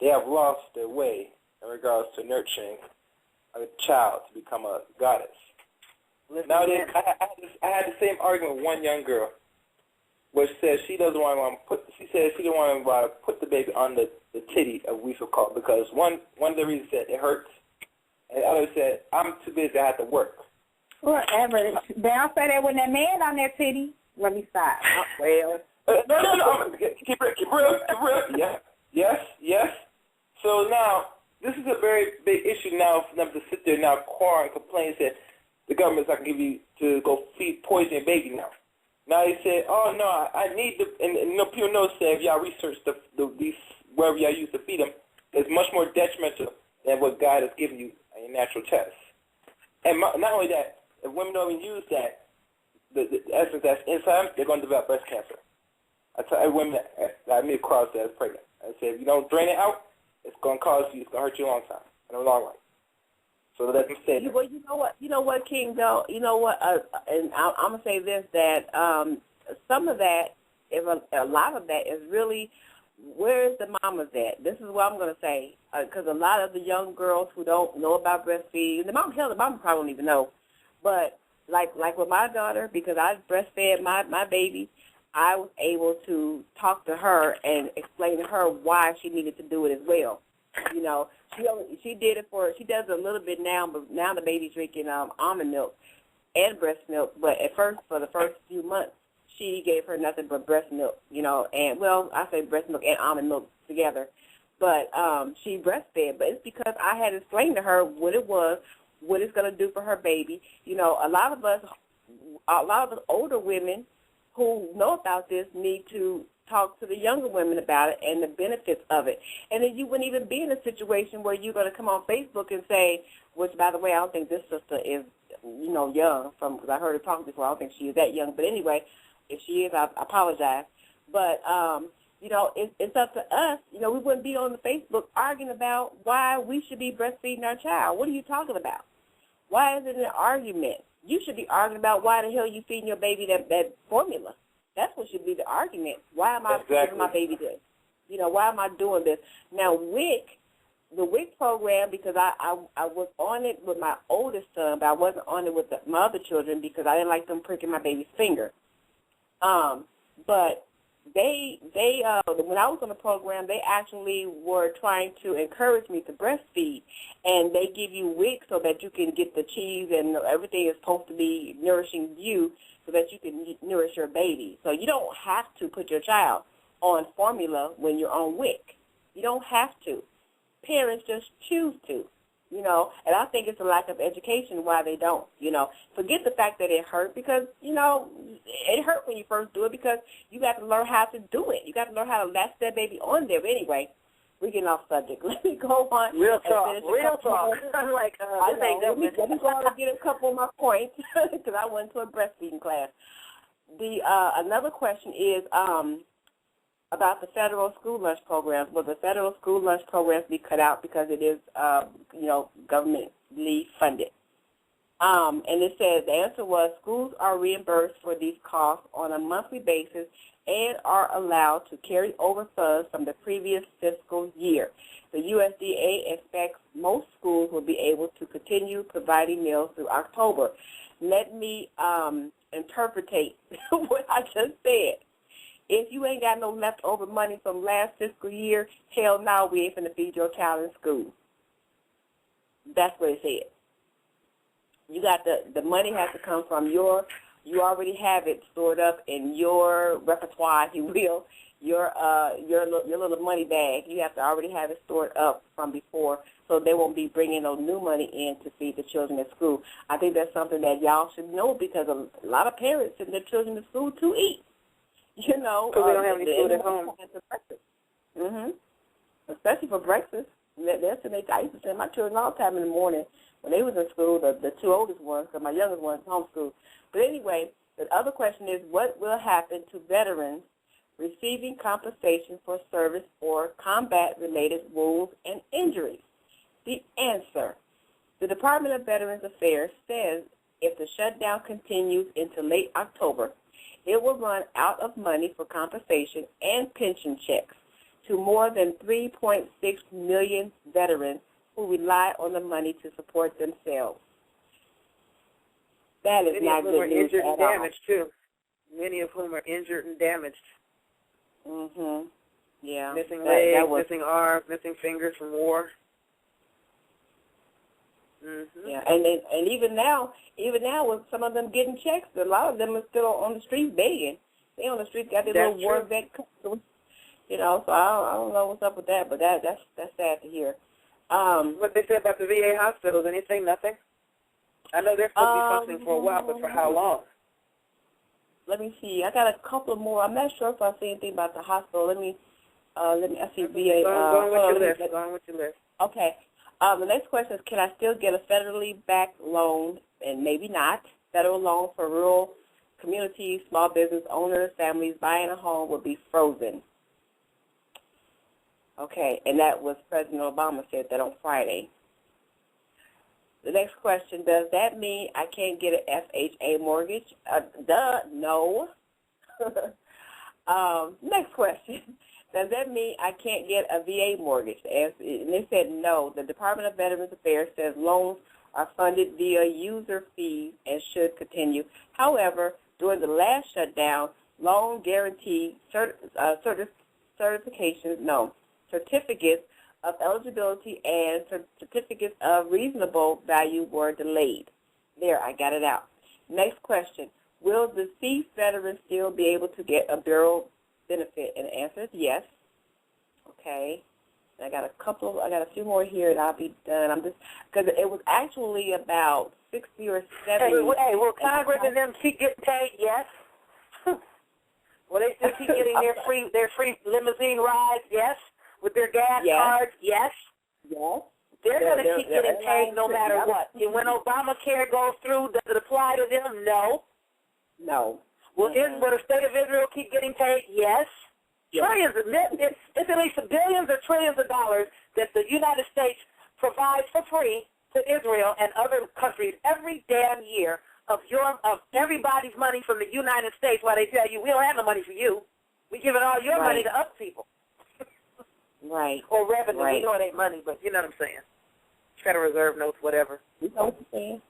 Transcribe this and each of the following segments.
they have lost their way in regards to nurturing a child to become a goddess. Nowadays, I had the same argument with one young girl, which says she doesn't want to put. She says she don't want to put the baby on the titty of we shall call because one of the reasons said it hurts, and the other said I'm too busy, I have to work. Whatever. They don't say that when that man on their titty. Let me stop. Well. No. Keep real. Yes. So now, this is a very big issue now for them to sit there now, quarrel and complain that the government's not going to give you to go feed poison your baby now. Now they said, oh, no, I need to, and people know say if y'all research these, wherever y'all used to feed them, it's much more detrimental than what God has given you in your natural test. And not only that, if women don't even use that, the essence that's inside them, they're going to develop breast cancer. I tell every woman that I meet across that is pregnant. I say, if you don't drain it out, it's going to hurt you a long time, in the long run. So let them say well, you know what, King, though, you know what, and I'm going to say this, that some of that, a lot of that is really, where is the mamas at? This is what I'm going to say, because a lot of the young girls who don't know about breastfeeding, the mom probably don't even know, but like with my daughter, because I breastfed my baby, I was able to talk to her and explain to her why she needed to do it as well. You know, she did it she does it a little bit now, but now the baby's drinking almond milk and breast milk. But at first, for the first few months, she gave her nothing but breast milk, you know, and, well, I say breast milk and almond milk together. But she breastfed, but it's because I had explained to her what it was, what it's going to do for her baby. You know, a lot of us older women who know about this need to talk to the younger women about it and the benefits of it. And then you wouldn't even be in a situation where you're going to come on Facebook and say, which, by the way, I don't think this sister is, you know, young, because I heard her talk before. I don't think she is that young. But anyway, if she is, I apologize. But, you know, it's up to us. You know, we wouldn't be on the Facebook arguing about why we should be breastfeeding our child. What are you talking about? Why is it an argument? You should be arguing about why the hell you feeding your baby that formula. That's what should be the argument. Why am I feeding my baby this? You know, why am I doing this? Now, the WIC program, because I was on it with my oldest son, but I wasn't on it with my other children because I didn't like them pricking my baby's finger. But when I was on the program, they actually were trying to encourage me to breastfeed, and they give you WIC so that you can get the cheese and everything is supposed to be nourishing you so that you can nourish your baby. So you don't have to put your child on formula when you're on WIC. You don't have to. Parents just choose to. You know, and I think it's a lack of education why they don't, you know. Forget the fact that it hurt because, you know, it hurt when you first do it because you got to learn how to do it. You got to learn how to latch that baby on there. But anyway, we're getting off subject. Let me go on. Real talk. Like, let me go on and get a couple of my points because I went to a breastfeeding class. Another question is about the federal school lunch programs. Will the federal school lunch programs be cut out because it is, you know, governmentally funded? And it says the answer was schools are reimbursed for these costs on a monthly basis and are allowed to carry over funds from the previous fiscal year. The USDA expects most schools will be able to continue providing meals through October. Let me interpretate what I just said. If you ain't got no leftover money from last fiscal year, hell no, we ain't finna feed your child in school. That's what it said. You got the money has to come from you already have it stored up in your repertoire, if you will, your little money bag. You have to already have it stored up from before, so they won't be bringing no new money in to feed the children at school. I think that's something that y'all should know because a lot of parents send their children to school to eat. You know, because they don't have any food at home. Especially for breakfast. I used to send my children all the time in the morning when they was in school, the two oldest ones, because my youngest one's homeschooled. But anyway, the other question is, what will happen to veterans receiving compensation for service or combat-related wounds and injuries? The answer, the Department of Veterans Affairs says if the shutdown continues into late October, it will run out of money for compensation and pension checks. to more than 3.6 million veterans who rely on the money to support themselves. That is not good news at all. Many of whom are injured and damaged, too. Many of whom are injured and damaged. Mm-hmm. Yeah. Missing legs, missing arms, missing fingers from war. Mm-hmm. Yeah, and even now, with some of them getting checks, a lot of them are still on the streets begging. They on the streets got their little war vet customs, you know. So I don't know what's up with that, but that's sad to hear. What they said about the VA hospitals? Anything? Nothing. I know they're supposed to be functioning for a while, but for how long? Let me see. I got a couple more. I'm not sure if I see anything about the hospital. Let me. I see VA. Go on with your list. Go on with your list. Okay. The next question is, can I still get a federally backed loan, and maybe not, federal loan for rural communities, small business owners, families buying a home will be frozen. Okay, and that was President Obama said that on Friday. The next question, does that mean I can't get an FHA mortgage? No. Next question. Does that mean I can't get a VA mortgage? And they said no. The Department of Veterans Affairs says loans are funded via user fees and should continue. However, during the last shutdown, loan guarantee certificates of eligibility and certificates of reasonable value were delayed. There, I got it out. Next question. Will deceased veterans still be able to get a burial benefit? And the answer is yes. Okay. I got a few more here and I'll be done. I'm just, because it was actually about 60 or 70. Hey, will Congress and them keep getting paid? Yes. Will they still keep getting their free limousine rides? Yes. With their gas cards? Yes. Yes. They're going to keep getting paid no matter what. And when Obamacare goes through, does it apply to them? No. No. Will the state of Israel keep getting paid? Yes. Trillions. It's at least billions or trillions of dollars that the United States provides for free to Israel and other countries every damn year of everybody's money from the United States, while they tell you we don't have no money for you. We're giving all your money to us people. Right. Or revenue. Right. We know it ain't money, but you know what I'm saying. Federal Reserve notes, whatever. We know what you're saying.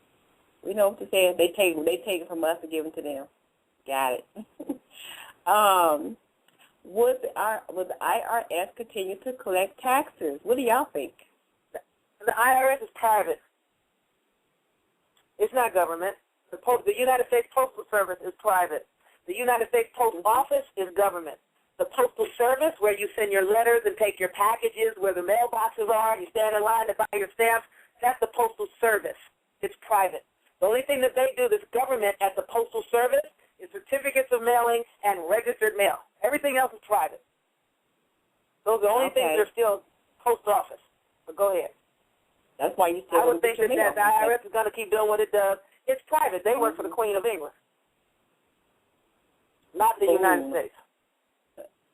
We know what you're saying. They take it from us and give them to them. Got it. Would the IRS continue to collect taxes? What do y'all think? The IRS is private. It's not government. The United States Postal Service is private. The United States Post Office is government. The Postal Service, where you send your letters and take your packages, where the mailboxes are, you stand in line to buy your stamps, that's the Postal Service. It's private. The only thing that they do that's government at the Postal Service is certificates of mailing and registered mail. Everything else is private. Those are the only things that are still Post Office. But go ahead. That's why you still I would think that the IRS is going to keep doing what it does. It's private. They work for the Queen of England, not the United States.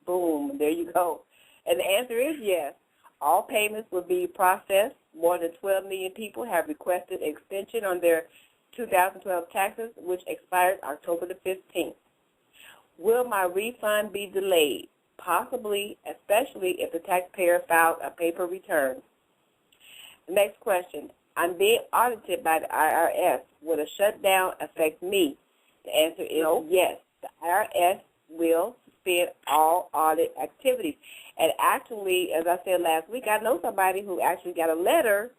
Boom. There you go. And the answer is yes. All payments will be processed. More than 12 million people have requested extension on their 2012 taxes, which expires October the 15th. Will my refund be delayed? Possibly, especially if the taxpayer files a paper return. Next question. I'm being audited by the IRS. Will a shutdown affect me? The answer is yes. The IRS will suspend all audit activities. And actually, as I said last week, I know somebody who actually got a letter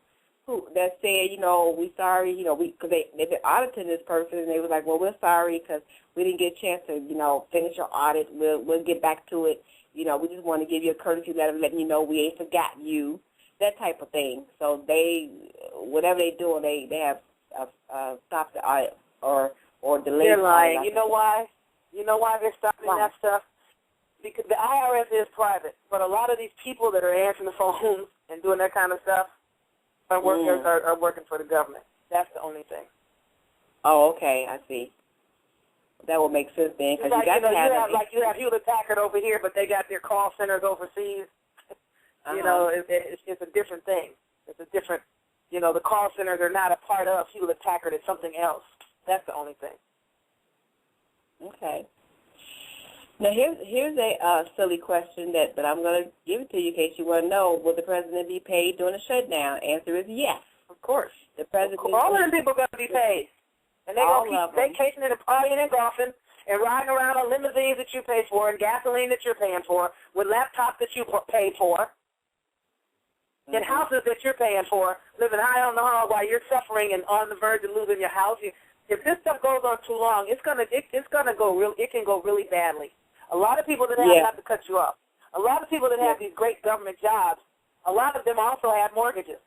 that said, we sorry, because they've been auditing this person, and they were like, well, we're sorry because we didn't get a chance to, finish our audit. We'll get back to it. We just want to give you a courtesy letter letting you know we ain't forgot you, that type of thing. So whatever they're doing, they have stopped the audit or delayed. They're lying. You know why? You know why they're stopping that stuff? Because the IRS is private, but a lot of these people that are answering the phones and doing that kind of stuff are working for the government. That's the only thing. Oh, okay, I see. That will make sense then, because you have Hewlett Packard over here, but they got their call centers overseas. It's a different thing. It's a different, the call centers are not a part of Hewlett Packard. It's something else. That's the only thing. Okay. Now, here's a silly question but I'm going to give it to you in case you want to know. Will the president be paid during the shutdown? Answer is yes. Of course. The president. All of them people are going to be paid. And they're going to keep vacationing and partying and golfing and riding around on limousines that you pay for and gasoline that you're paying for with laptops that you paid for in houses that you're paying for, living high on the hog while you're suffering and on the verge of losing your house. If this stuff goes on too long, it can go really badly. A lot of people that have, not to cut you off, a lot of people that have these great government jobs, a lot of them also have mortgages.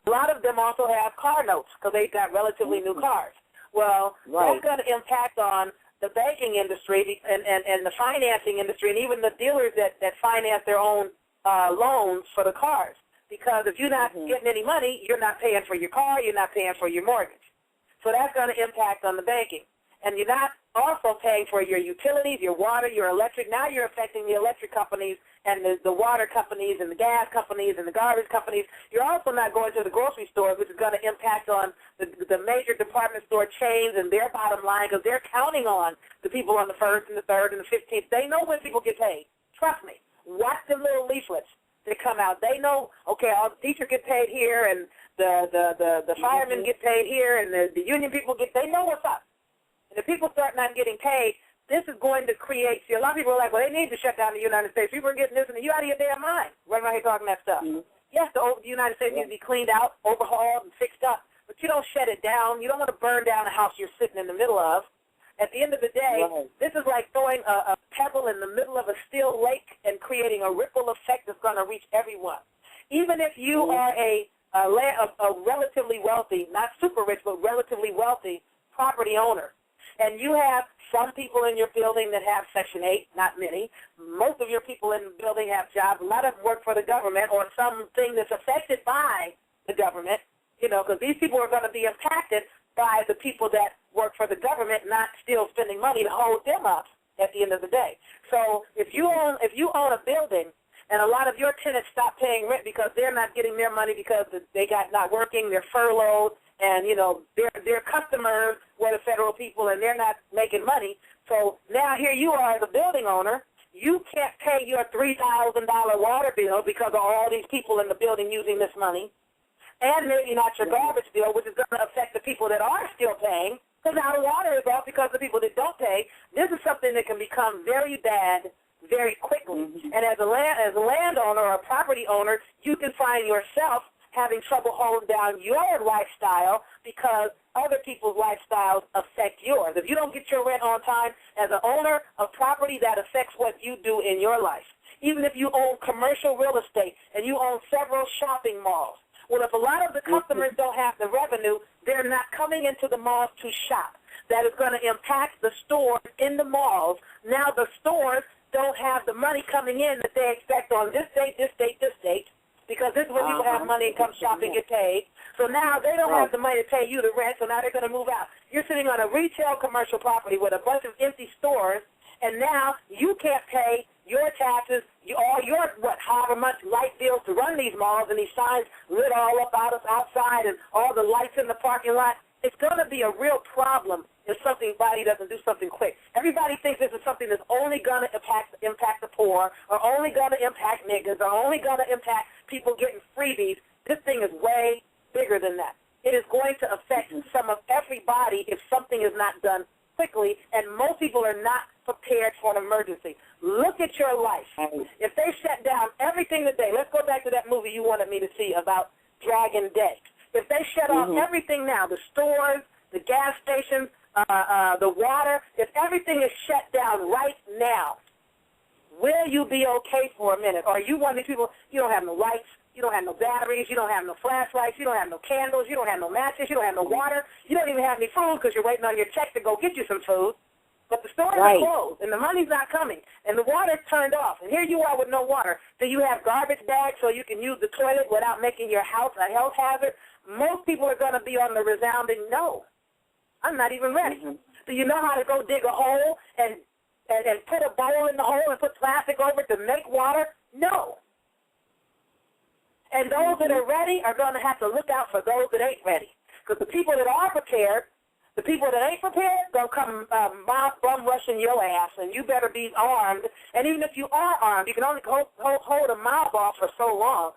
A lot of them also have car notes because they've got relatively new cars. Well, that's going to impact on the banking industry and the financing industry and even the dealers that finance their own loans for the cars. Because if you're not getting any money, you're not paying for your car, you're not paying for your mortgage. So that's going to impact on the banking. And you're not also paying for your utilities, your water, your electric. Now you're affecting the electric companies and the water companies and the gas companies and the garbage companies. You're also not going to the grocery stores, which is going to impact on the major department store chains and their bottom line because they're counting on the people on the 1st and the 3rd and the 15th. They know when people get paid. Trust me. Watch the little leaflets that come out. They know, okay, all the teachers get paid here and the firemen get paid here and the union people they know what's up. And if people start not getting paid, this is going to create, see, a lot of people are like, well, they need to shut down the United States. People are getting this, and you out of your damn mind running around here talking that stuff. Yes, the United States needs to be cleaned out, overhauled, and fixed up, but you don't shut it down. You don't want to burn down a house you're sitting in the middle of. At the end of the day, this is like throwing a pebble in the middle of a still lake and creating a ripple effect that's going to reach everyone. Even if you are a relatively wealthy, not super rich, but relatively wealthy property owner, and you have some people in your building that have Section 8, not many. Most of your people in the building have jobs. A lot of them work for the government or something that's affected by the government, because these people are going to be impacted by the people that work for the government not still spending money to hold them up at the end of the day. So if you own a building and a lot of your tenants stop paying rent because they're not getting their money because they got not working, they're furloughed, and, their customers were the federal people, and they're not making money. So now here you are as a building owner. You can't pay your $3,000 water bill because of all these people in the building using this money, and maybe not your garbage bill, which is going to affect the people that are still paying, because now the water is off because the people that don't pay. This is something that can become very bad very quickly. And as a landowner or a property owner, you can find yourself having trouble holding down your lifestyle because other people's lifestyles affect yours. If you don't get your rent on time, as an owner of property, that affects what you do in your life. Even if you own commercial real estate and you own several shopping malls, well, if a lot of the customers don't have the revenue, they're not coming into the malls to shop. That is going to impact the stores in the malls. Now the stores don't have the money coming in that they expect on this date, this date, this date, because this is when people have money and come shop and get paid. So now they don't have the money to pay you the rent, so now they're going to move out. You're sitting on a retail commercial property with a bunch of empty stores, and now you can't pay your taxes, all your, however much light bills to run these malls and these signs lit all up outside and all the lights in the parking lot. It's going to be a real problem if somebody doesn't do something quick. Everybody thinks this is something that's only going to impact the poor, or only going to impact niggas, or only going to impact people getting freebies. This thing is way bigger than that. It is going to affect some of everybody if something is not done quickly, and most people are not prepared for an emergency. Look at your life. If they shut down everything today, let's go back to that movie you wanted me to see about Dragon Day. If they shut off everything now, the stores, the gas stations, the water, if everything is shut down right now, will you be okay for a minute? Or are you one of these people, you don't have no lights, you don't have no batteries, you don't have no flashlights, you don't have no candles, you don't have no matches, you don't have no water, you don't even have any food because you're waiting on your check to go get you some food. But the stores are closed, and the money's not coming, and the water's turned off, and here you are with no water. Do you have garbage bags so you can use the toilet without making your house a health hazard? Most people are going to be on the resounding no. I'm not even ready. Do you know how to go dig a hole and put a bowl in the hole and put plastic over it to make water? No. And those that are ready are going to have to look out for those that ain't ready. Because the people that are prepared, The people that ain't prepared gonna come bum rushing your ass, and you better be armed. And even if you are armed, you can only hold a mob off for so long.